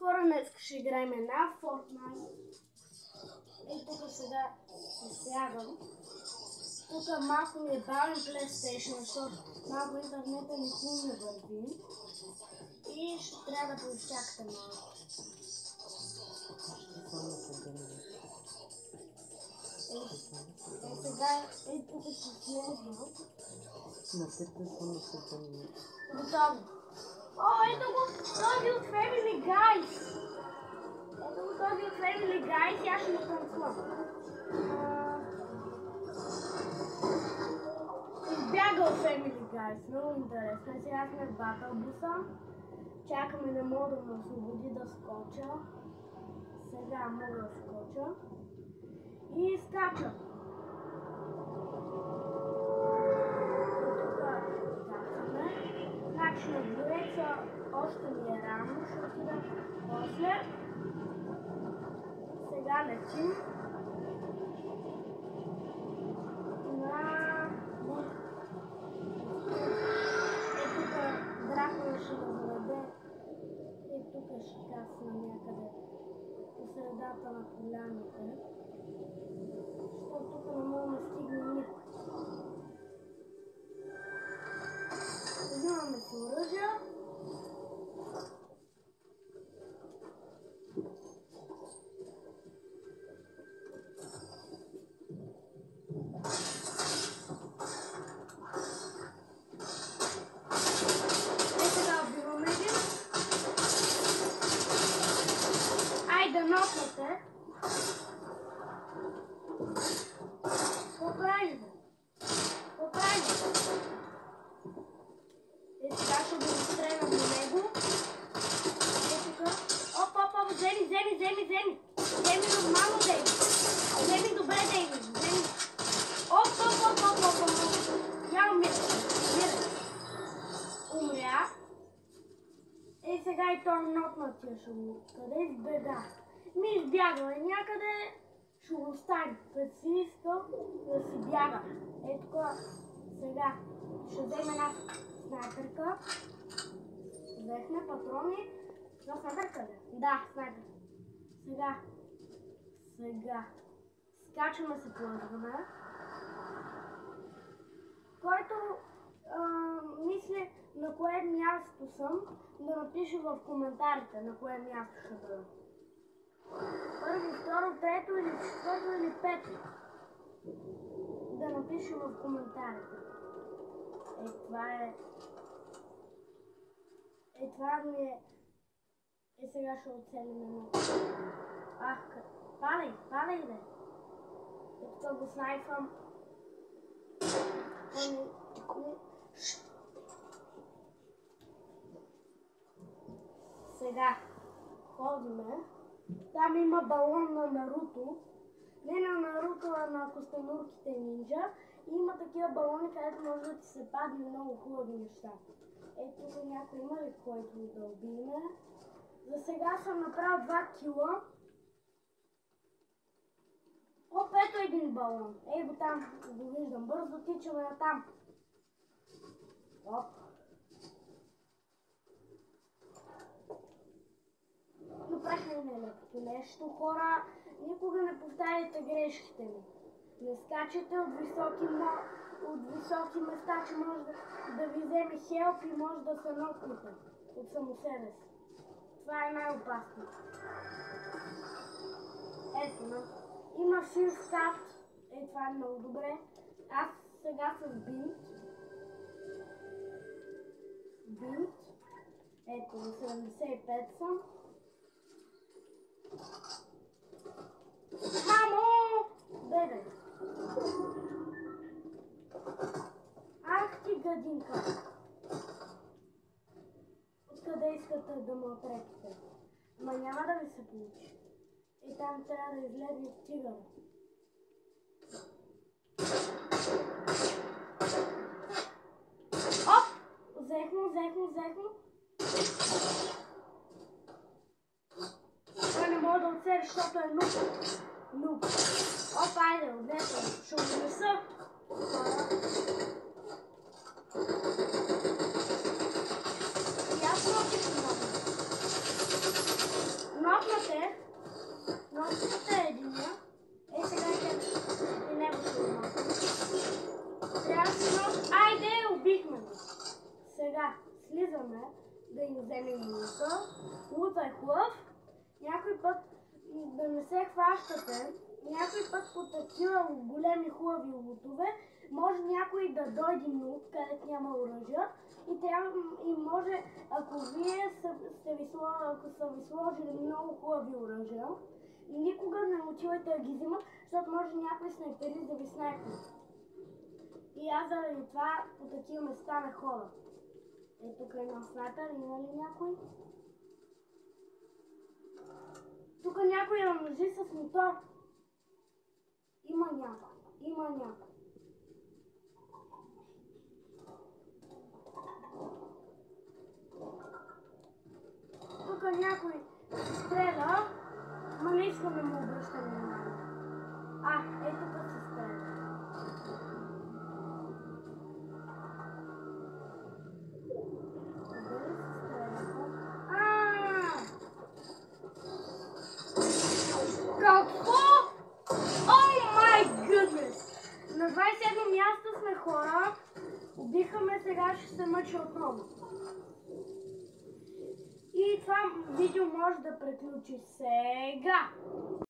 хора, днес ще играем една Fortnite. И тук сега сядам. Тук малко ми е бавен PlayStation, защото малко интернета никога не върви. И ще трябва да изчакате малко. Сега тук ще слезна. На телефона се дъни. Готово. О, ето го този от Family Guys. Ето го този от Family Guys. Аз ще му танцувам. Избягал Family Guys. Много интересно. Сега сме в батълбуса. Чакаме, не мога да ме освободи да скоча. Сега мога да скоча. И скачам. Значи на двореца още ми е рано, ще отида после. Сега летим на... тук Дракона ще ме заведе и тук ще касна някъде по средата на поляните, защото тук не мога да стигне никой. Взимаме си оръжия. Сега убиваме ги. Айде, нокнете. Какво правиш? Какво правиш? И сега ще го изстрелям на него. Оп, вземи. Вземи нормално, Дейви. Вземи добре, Дейви. Вземи. Оп. Я умира. Умря. И сега и той нокнатия ще го... Къде избега? Ми избягва някъде. Ще го оставим. Като си искал да си бяга. Ето тук. Сега ще вземе една снайперка. Взехме патрони. Това снайперка ли? Да, снайперка. Сега. Скачваме се плъзгаме. Който мисли на кое място съм, да напише в коментарите на кое място ще бъда. Първо, второ, трето или четвърто или пето. Да напише в коментарите. Това ми е... И сега ще оцелим едно. Палей, бе! И тук го снайфам. Сега ходиме. Там има балон на Наруто. Не на Наруто, а на Костенурките нинджа. И има такива балони, където може да ти се падне много хубави неща. Ето тук някой има ли, който да убиме. За сега съм направил 2 кила. Оп, ето един балон. Ей го там, го виждам. Бързо тичаме на там. Оп. Направихме нелепото нещо, хора. Никога не повтаряйте грешките ми. Не скачате от високи места, че може да ви вземе хелп и може да се нокнете от само себе си. Това е най-опасно. Ето, има Shield Cut. Това е много добре. Аз сега с бинт. Ето, на 75 съм. Мамо! Бебе! Ах ти гадинка! Откъде искате да ме отреките? Ма няма да ви се получи. И там трябва да излезе тигър. Оп! Взехме. Това не мога да оцели, защото е нуб. Оп, айде, отнесвам. Ще отнеса. И аз носих много. му вземем лута. Лута е хубав. Някой път да не се хващате. Някой път по такива големи хубави лутове може някой да дойде лут, където няма оръжия и може, ако вие са ви сложили много хубави оръжия, никога не отивайте да ги взимат, защото може някой снайперист да ви снайпи. И аз заради това по такива места не хода. Тук има снайпер, има ли някой? Тук някой мъжи с мотор. Има някой. Тук някой стреля, но не искам да му обръщам внимание. Тук се стреля. Какво? О май гъднес! На 27 място сме хора. Убихаме, сега ще се мъча отново. И това видео може да приключи сега.